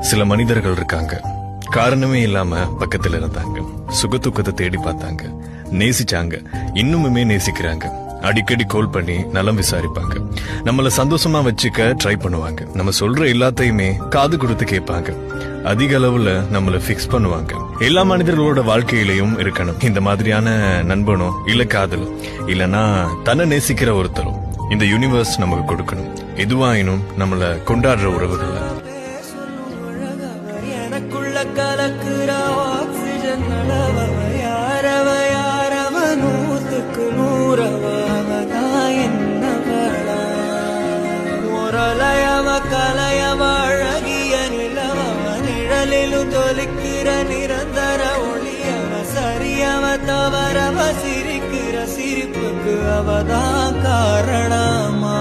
சில மனிதர்கள் இருக்காங்க, காரணமே இல்லாம பக்கத்துல இருந்தாங்க, சுகதுக்கத்தை தேடி பார்த்தாங்க, நேசிச்சாங்க, இன்னுமுமே நேசிக்கிறாங்க, அடிக்கடி கால் பண்ணி நலம் விசாரிப்பாங்க, நம்மள சந்தோஷமா வச்சுக்க ட்ரை பண்ணுவாங்க, நம்ம சொல்ற எல்லாத்தையுமே காது கொடுத்து கேட்பாங்க, அதிக அளவுல நம்மள பிக்ஸ் பண்ணுவாங்க. எல்லா மனிதர்களோட வாழ்க்கையிலையும் இருக்கணும் இந்த மாதிரியான நண்பனோ இல்ல காதலோ இல்லனா தன்னை நேசிக்கிற ஒருத்தரும் இந்த யூனிவர்ஸ் நமக்கு கொடுக்கணும். எதுவாயினும் நம்மள கொண்டாடுற உறவுகள் எனக்குள்ள கலக்குற ஆக்சிஜன் அளவவ யாரவ யாரவ 100க்கு 100 அவதான் என்னவள ஒரலையவ கலையவ அழகிய நிலவவ நிழலிலும் தொலிக்கிற நிரந்தர ஒளியவ சரியவ தவறவ சிரிக்கிற சிரிப்புக்கு அவதான் காரணமா.